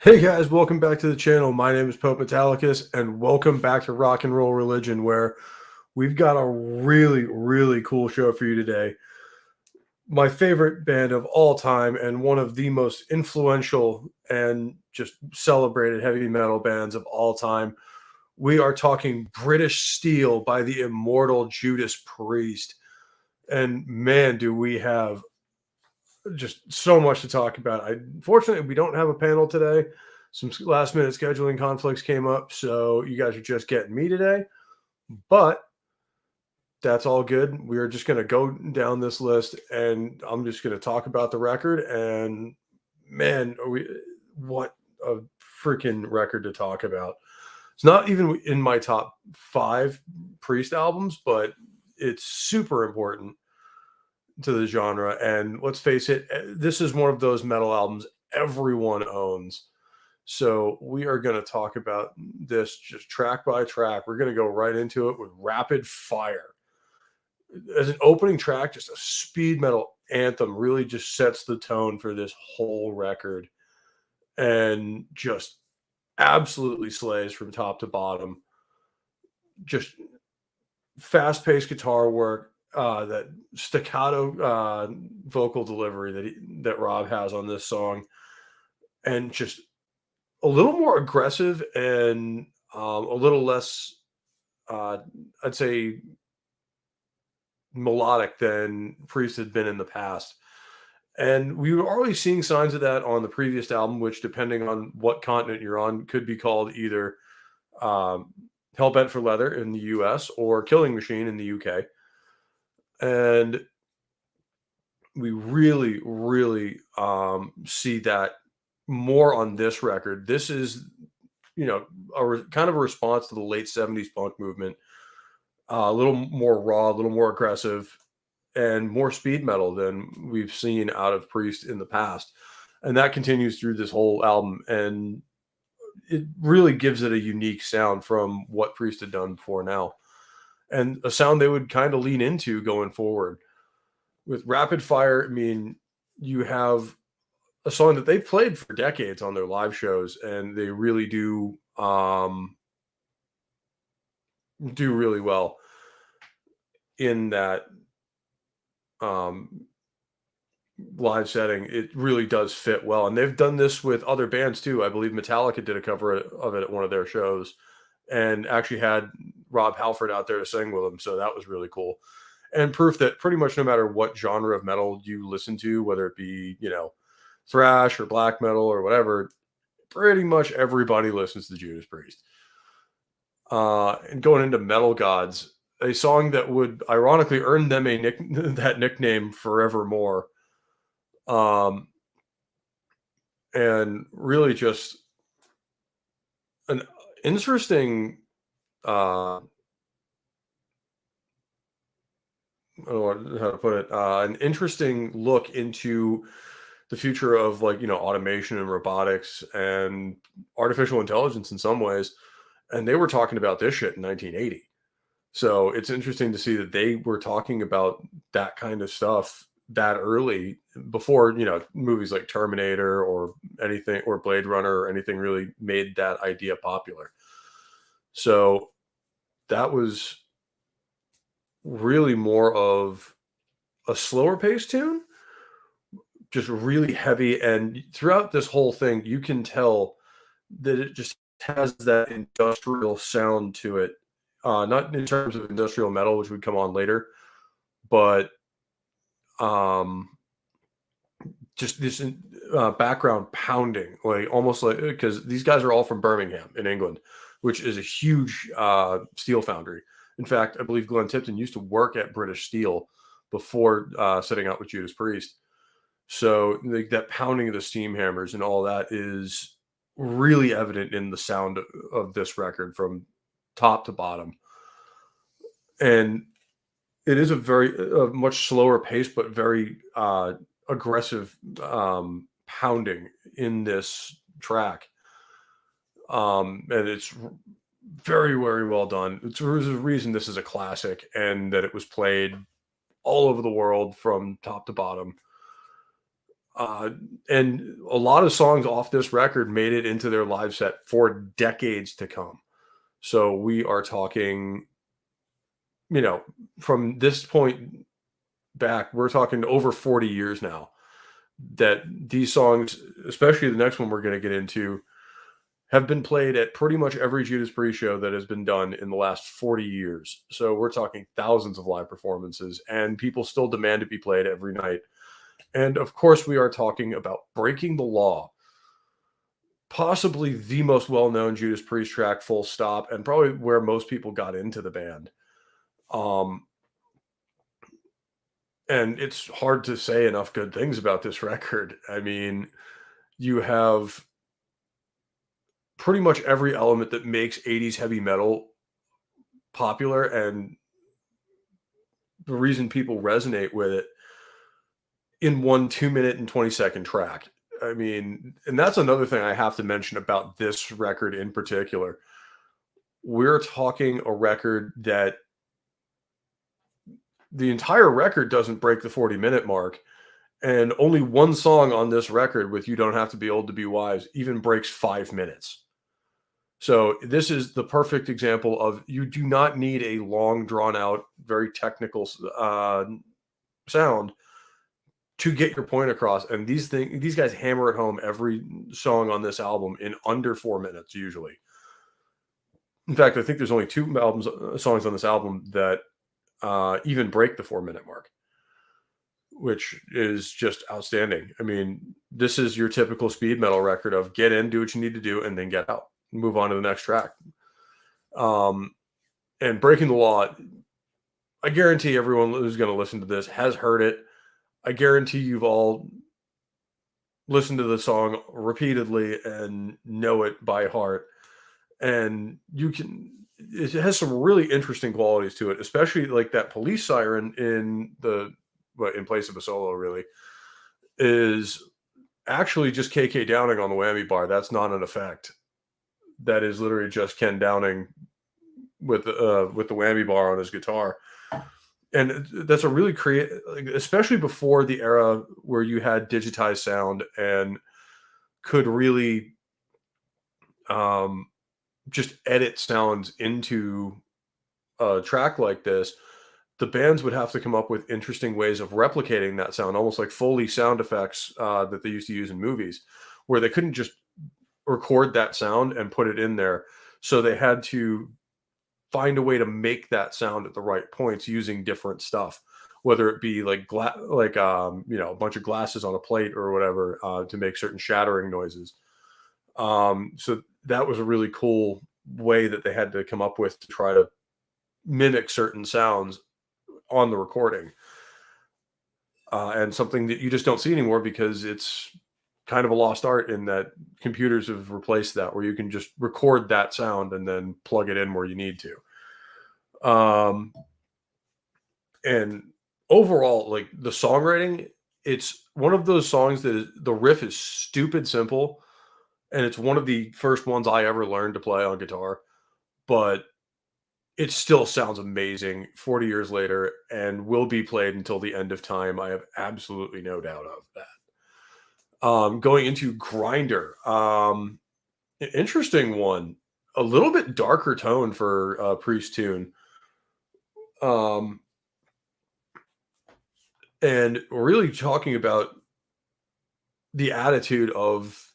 Hey guys, welcome back to the channel. My name is Pope Metallicus, and welcome back to Rock and Roll Religion, where we've got a really cool show for you today. My favorite band of all time, and one of the most influential and just celebrated heavy metal bands of all time. We are talking British Steel by the immortal Judas Priest. And man, do we have just so much to talk about. Unfortunately, we don't have a panel today. Some last minute scheduling conflicts came up, so you guys are just getting me today. But that's all good. We are just going to go down this list, and I'm just going to talk about the record. And man, what a freaking record to talk about! It's not even in my top 5 Priest albums, but it's super important to the genre. And let's face it, this is one of those metal albums everyone owns. So we are going to talk about this just track by track. We're going to go right into it with Rapid Fire. As an opening track, just a speed metal anthem really just sets the tone for this whole record and just absolutely slays from top to bottom. Just fast paced guitar work, that staccato vocal delivery that Rob has on this song, and just a little more aggressive and a little less, uh, I'd say, melodic than Priest had been in the past. And we were already seeing signs of that on the previous album, which, depending on what continent you're on, could be called either um, Hellbent for Leather in the US or Killing Machine in the UK. And we really see that more on this record. This is, kind of a response to the late 70s punk movement, a little more raw, a little more aggressive, and more speed metal than we've seen out of Priest in the past. And that continues through this whole album. And it really gives it a unique sound from what Priest had done before now, and a sound they would kind of lean into going forward. With Rapid Fire, I mean, you have a song that they've played for decades on their live shows, and they really do really well in that um, live setting. It really does fit well, and they've done this with other bands too. I believe Metallica did a cover of it at one of their shows, and actually had Rob Halford out there to sing with them. So that was really cool, and proof that pretty much no matter what genre of metal you listen to, whether it be thrash or black metal or whatever, pretty much everybody listens to Judas Priest. And going into Metal Gods, a song that would ironically earn them that nickname forevermore. Um, and really just an interesting, I don't know how to put it, an interesting look into the future of, like, automation and robotics and artificial intelligence in some ways. And they were talking about this shit in 1980. So it's interesting to see that they were talking about that kind of stuff that early, before, movies like Terminator or anything, or Blade Runner or anything, really made that idea popular. So that was really more of a slower paced tune, just really heavy. And throughout this whole thing, you can tell that it just has that industrial sound to it. Not in terms of industrial metal, which would come on later, but um, just this background pounding, like almost like, because these guys are all from Birmingham in England, which is a huge steel foundry. In fact, I believe Glenn Tipton used to work at British Steel before setting out with Judas Priest. So, like, that pounding of the steam hammers and all that is really evident in the sound of this record from top to bottom. And it is a much slower pace, but very aggressive pounding in this track. And it's very well done. There's a reason this is a classic, and that it was played all over the world from top to bottom. Uh, and a lot of songs off this record made it into their live set for decades to come. So we are talking, you know, from this point back, we're talking over 40 years now that these songs, especially the next one we're going to get into, have been played at pretty much every Judas Priest show that has been done in the last 40 years. So we're talking thousands of live performances, and people still demand to be played every night. And of course, we are talking about Breaking the Law, possibly the most well-known Judas Priest track, full stop, and probably where most people got into the band. Um, and it's hard to say enough good things about this record. I mean, you have pretty much every element that makes 80s heavy metal popular and the reason people resonate with it in one 2 minute and 20-second track. I mean, and that's another thing I have to mention about this record in particular. We're talking a record that the entire record doesn't break the 40-minute mark. And only one song on this record with You Don't Have to Be Old to Be Wise even breaks 5 minutes. So this is the perfect example of you do not need a long, drawn out, very technical sound to get your point across. And these guys hammer it home every song on this album in under 4 minutes usually. In fact, I think there's only two songs on this album that even break the 4 minute mark, which is just outstanding. I mean, this is your typical speed metal record of get in, do what you need to do, and then get out, move on to the next track. And Breaking the Law, I guarantee everyone who's going to listen to this has heard it. I guarantee you've all listened to the song repeatedly and know it by heart. And it has some really interesting qualities to it, especially like that police siren in place of a solo really is actually just KK Downing on the whammy bar. That's not an effect. That is literally just Ken Downing with the whammy bar on his guitar. And that's a really especially before the era where you had digitized sound and could really just edit sounds into a track like this. The bands would have to come up with interesting ways of replicating that sound, almost like Foley sound effects that they used to use in movies, where they couldn't just record that sound and put it in there. So they had to find a way to make that sound at the right points using different stuff, whether it be like a bunch of glasses on a plate or whatever to make certain shattering noises. So that was a really cool way that they had to come up with to try to mimic certain sounds on the recording. And something that you just don't see anymore because it's kind of a lost art in that computers have replaced that, where you can just record that sound and then plug it in where you need to. And overall, like the songwriting, it's one of those songs that the riff is stupid simple, and it's one of the first ones I ever learned to play on guitar, but it still sounds amazing 40 years later and will be played until the end of time. I have absolutely no doubt of that. Going into Grinder, an interesting one, a little bit darker tone for a Priest tune. And really talking about the attitude of,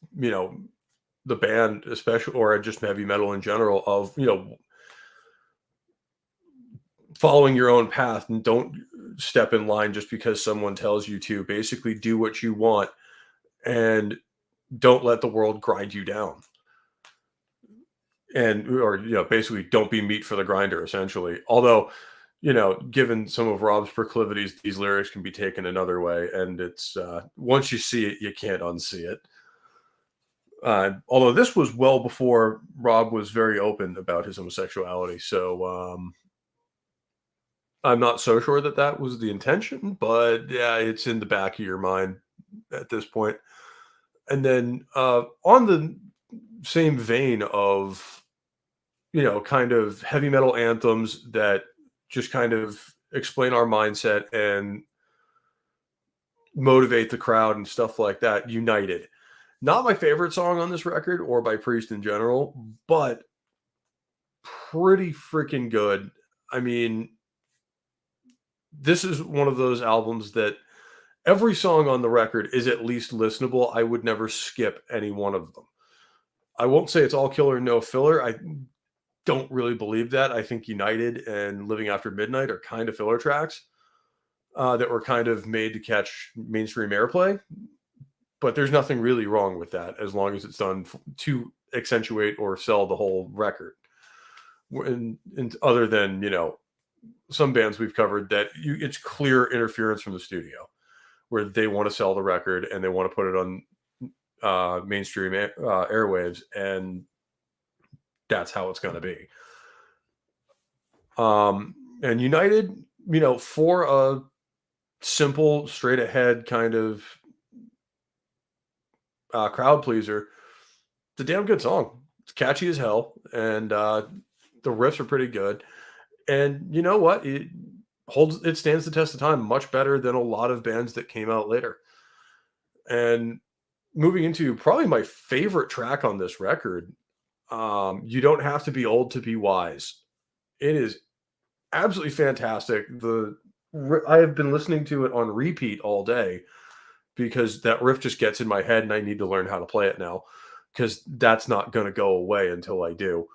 the band, especially, or just heavy metal in general, of, following your own path and don't step in line just because someone tells you to. Basically do what you want and don't let the world grind you down. Or basically don't be meat for the grinder, essentially. Although, given some of Rob's proclivities, these lyrics can be taken another way, and it's once you see it, you can't unsee it. Although this was well before Rob was very open about his homosexuality, so I'm not so sure that was the intention, but yeah, it's in the back of your mind at this point. And then on the same vein of, kind of heavy metal anthems that just kind of explain our mindset and motivate the crowd and stuff like that. United. Not my favorite song on this record or by Priest in general, but pretty freaking good. I mean, this is one of those albums that every song on the record is at least listenable. I would never skip any one of them. I won't say it's all killer, no filler. I don't really believe that. I think United and Living After Midnight are kind of filler tracks that were kind of made to catch mainstream airplay. But there's nothing really wrong with that as long as it's done to accentuate or sell the whole record. And other than, some bands we've covered that it's clear interference from the studio where they want to sell the record and they want to put it on mainstream airwaves, and that's how it's going to be. And United, for a simple, straight ahead kind of crowd pleaser, it's a damn good song. It's catchy as hell, and the riffs are pretty good. And you know what? It stands the test of time much better than a lot of bands that came out later. And moving into probably my favorite track on this record, You Don't Have to Be Old to Be Wise. It is absolutely fantastic. I have been listening to it on repeat all day because that riff just gets in my head and I need to learn how to play it now because that's not going to go away until I do.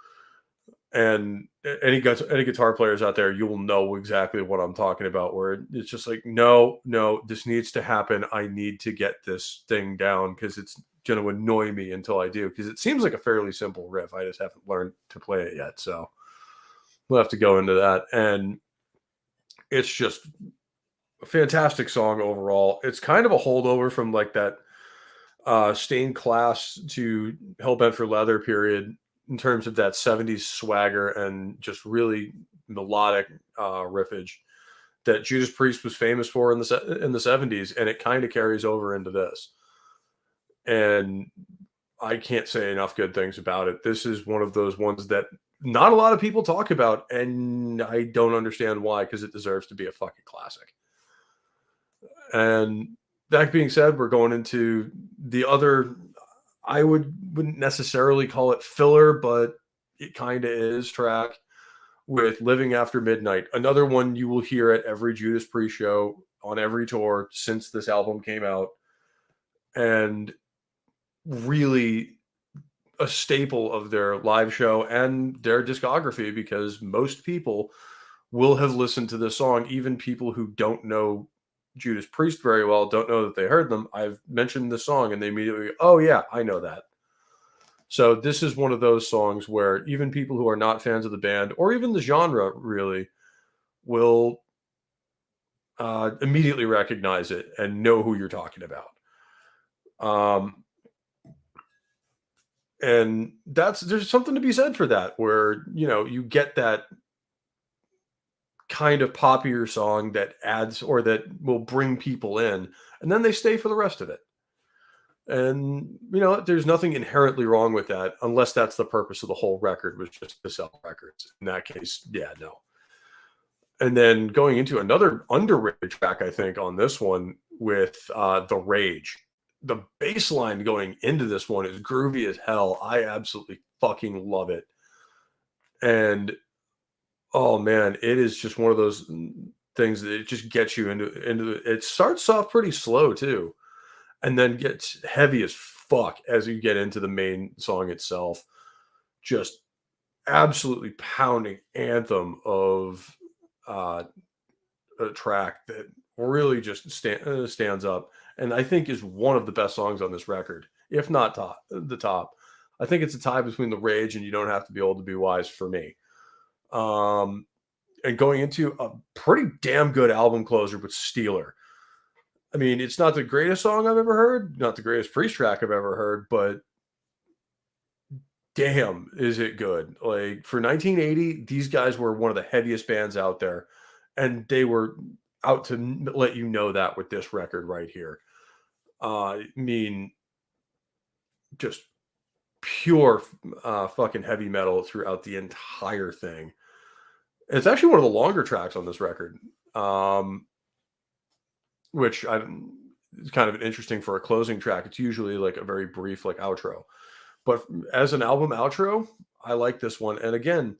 And any guitar players out there, you will know exactly what I'm talking about, where it's just like, no, this needs to happen. I need to get this thing down because it's going to annoy me until I do, because it seems like a fairly simple riff. I just haven't learned to play it yet. So we'll have to go into that. And it's just a fantastic song overall. It's kind of a holdover from like that Stained Class to Hellbent for Leather period, in terms of that 70s swagger and just really melodic riffage that Judas Priest was famous for in the 70s, and it kind of carries over into this. And I can't say enough good things about it. This is one of those ones that not a lot of people talk about, and I don't understand why, because it deserves to be a fucking classic. And that being said, we're going into the other, I wouldn't necessarily call it filler, but it kind of is, track with Living After Midnight. Another one you will hear at every Judas Priest show on every tour since this album came out. And really a staple of their live show and their discography, because most people will have listened to this song, even people who don't know Judas Priest very well, don't know that they heard them. I've mentioned the song and they immediately, oh yeah, I know that. So this is one of those songs where even people who are not fans of the band or even the genre really will immediately recognize it and know who you're talking about. And there's something to be said for that, where, you get that kind of poppier song that adds or that will bring people in, and then they stay for the rest of it. And there's nothing inherently wrong with that, unless that's the purpose of the whole record, was just to sell records. In that case, yeah, no. And then going into another underrated track, I think, on this one with The Rage. The bass line going into this one is groovy as hell. I absolutely fucking love it. And oh man, it is just one of those things that it just gets you into it. Starts off pretty slow too, and then gets heavy as fuck as you get into the main song itself. Just absolutely pounding anthem of a track that really just stands up, and I think is one of the best songs on this record, if not the top. I think it's a tie between The Rage and You Don't Have to Be Old to Be Wise for me. And going into a pretty damn good album closer with Steeler. I mean, it's not the greatest song I've ever heard, not the greatest Priest track I've ever heard, but damn, is it good. Like, for 1980, these guys were one of the heaviest bands out there, and they were out to let you know that with this record right here. I mean, just pure fucking heavy metal throughout the entire thing. It's actually one of the longer tracks on this record, which it's kind of interesting for a closing track. It's usually like a very brief like outro. But as an album outro, I like this one. And again,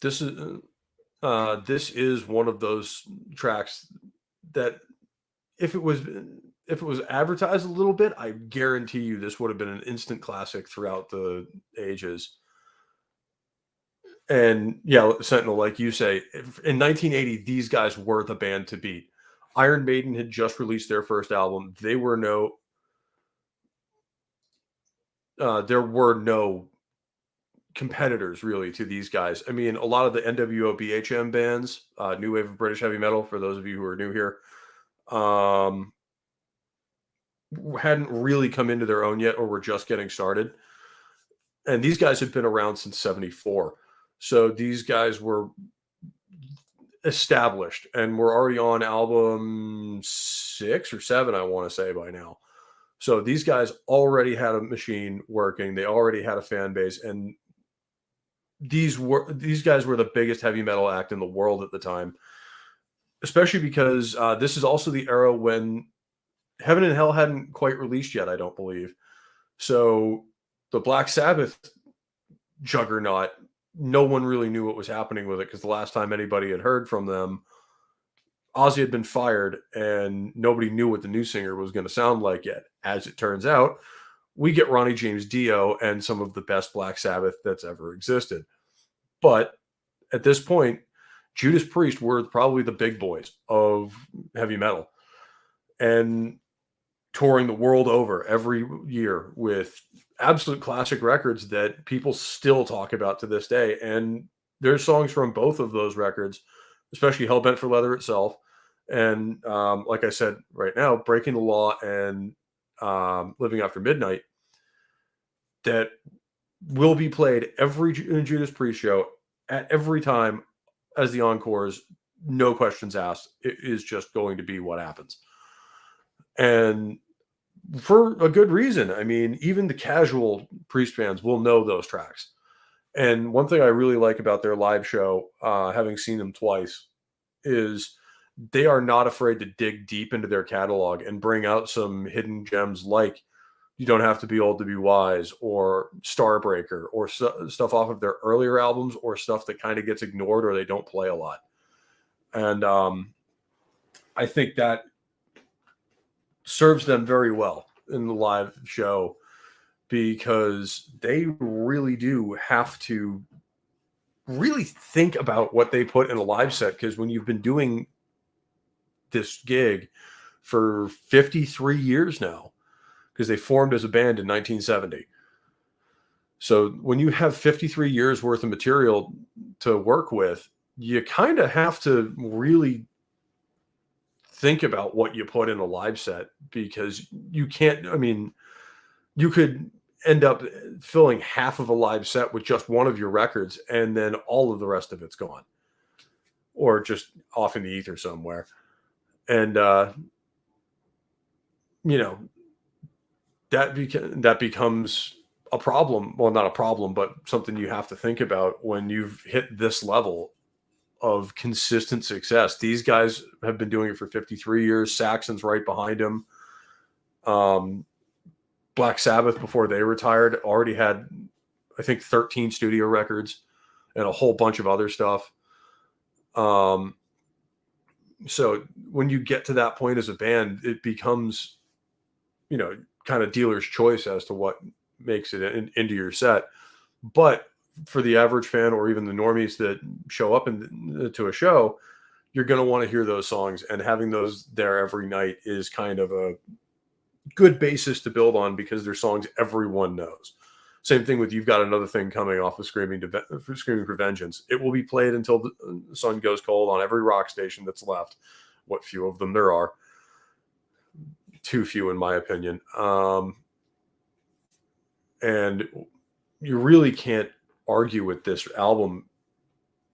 this is this is one of those tracks that if it was if it was advertised a little bit, I guarantee you this would have been an instant classic throughout the ages. And yeah, Sentinel, like you say, in 1980, these guys were the band to beat. Iron Maiden had just released their first album. There were no competitors really to these guys. I mean, a lot of the NWO BHM bands, New Wave of British Heavy Metal, for those of you who are new here, um, hadn't really come into their own yet or were just getting started. And these guys had been around since 74. So these guys were established and were already on album 6 or 7, I want to say by now. So these guys already had a machine working. They already had a fan base, and these guys were the biggest heavy metal act in the world at the time, especially because this is also the era when Heaven and Hell hadn't quite released yet, I don't believe. So the Black Sabbath juggernaut, no one really knew what was happening with it, because the last time anybody had heard from them, Ozzy had been fired and nobody knew what the new singer was going to sound like yet. As it turns out, we get Ronnie James Dio and some of the best Black Sabbath that's ever existed. But at this point, Judas Priest were probably the big boys of heavy metal, and touring the world over every year with absolute classic records that people still talk about to this day. And there's songs from both of those records, especially Hellbent for Leather itself. And like I said, right now, Breaking the Law and Living After Midnight, that will be played every Judas Priest show at every time as the encores, no questions asked. It is just going to be what happens. And for a good reason. I mean, even the casual Priest fans will know those tracks. And one thing I really like about their live show, having seen them twice, is they are not afraid to dig deep into their catalog and bring out some hidden gems like You Don't Have to Be Old to Be Wise or Starbreaker, or stuff off of their earlier albums, or stuff that kind of gets ignored or they don't play a lot. And I think that serves them very well in the live show, because they really do have to really think about what they put in a live set. Because when you've been doing this gig for 53 years now, because they formed as a band in 1970. So when you have 53 years worth of material to work with, you kind of have to really think about what you put in a live set, because you can't, I mean, you could end up filling half of a live set with just one of your records, and then all of the rest of it's gone or just off in the ether somewhere. And, you know, that becomes a problem. Well, not a problem, but something you have to think about when you've hit this level of consistent success. These guys have been doing it for 53 years. Saxon's right behind him. Black Sabbath, before they retired, already had, I think, 13 studio records and a whole bunch of other stuff. So when you get to that point as a band, it becomes, kind of dealer's choice as to what makes it into your set. But for the average fan, or even the normies that show up to a show, you're going to want to hear those songs, and having those there every night is kind of a good basis to build on, because they're songs everyone knows. Same thing with You've Got Another Thing coming off of Screaming for Vengeance. It will be played until the sun goes cold on every rock station that's left. What few of them there are. Too few, in my opinion. And you really can't argue with this album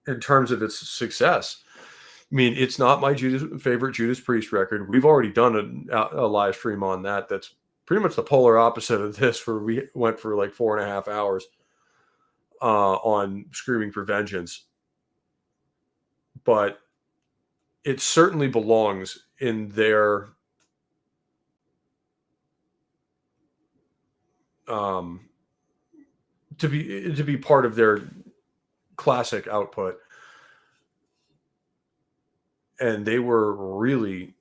in terms of its success. I mean, it's not my favorite Judas Priest record. We've already done a live stream on that. That's pretty much the polar opposite of this, where we went for like 4.5 hours on Screaming for Vengeance. But it certainly belongs in their to be part of their classic output, and they were really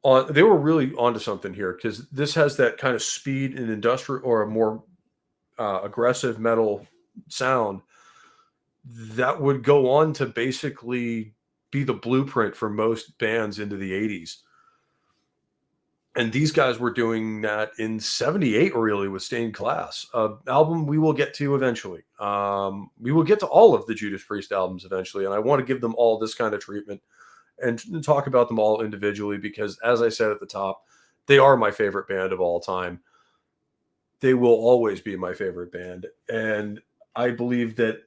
onto something here, because this has that kind of speed and industrial, or a more aggressive metal sound that would go on to basically be the blueprint for most bands into the 80s. And these guys were doing that in 78, really, with Stained Glass, album we will get to eventually. We will get to all of the Judas Priest albums eventually, and I want to give them all this kind of treatment and talk about them all individually, because, as I said at the top, they are my favorite band of all time. They will always be my favorite band, and I believe that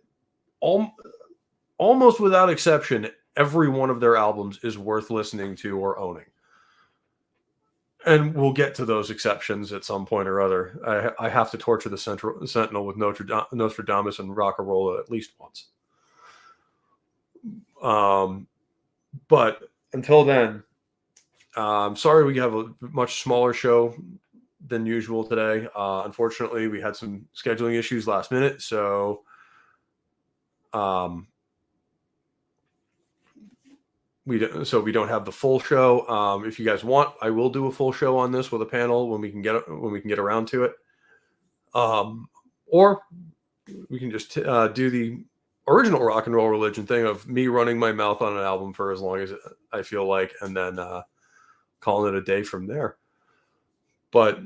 almost without exception, every one of their albums is worth listening to or owning. And we'll get to those exceptions at some point or other. I have to torture the Sentinel with Nostradamus and Rock-a-Rolla at least once. But until then, sorry we have a much smaller show than usual today. Unfortunately, we had some scheduling issues last minute, so we don't have the full show. If you guys want, I will do a full show on this with a panel when we can get around to it. Or we can just do the original Rock and Roll Religion thing of me running my mouth on an album for as long as I feel like, and then calling it a day from there. But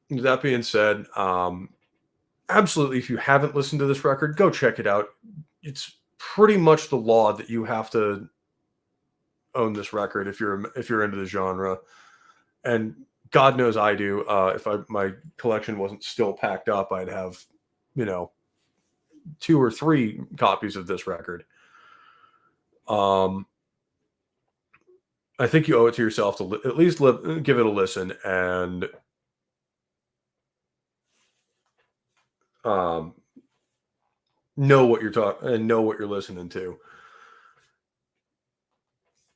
that being said, absolutely, if you haven't listened to this record, go check it out. It's pretty much the law that you have to own this record if you're into the genre, and God knows I do. If my collection wasn't still packed up, I'd have 2 or 3 copies of this record. I think you owe it to yourself to at least give it a listen and know what you're listening to.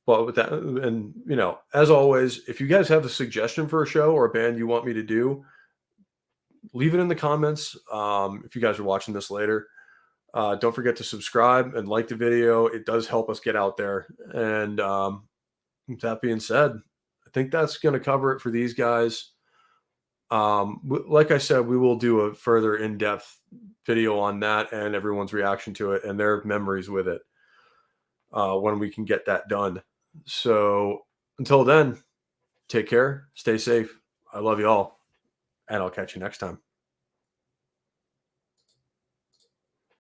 But with that, and as always, if you guys have a suggestion for a show or a band you want me to do, leave it in the comments. If you guys are watching this later, don't forget to subscribe and like the video. It does help us get out there. And with that being said, I think that's going to cover it for these guys. Like I said, we will do a further in-depth video on that and everyone's reaction to it and their memories with it when we can get that done. So until then, take care, stay safe. I love you all, and I'll catch you next time.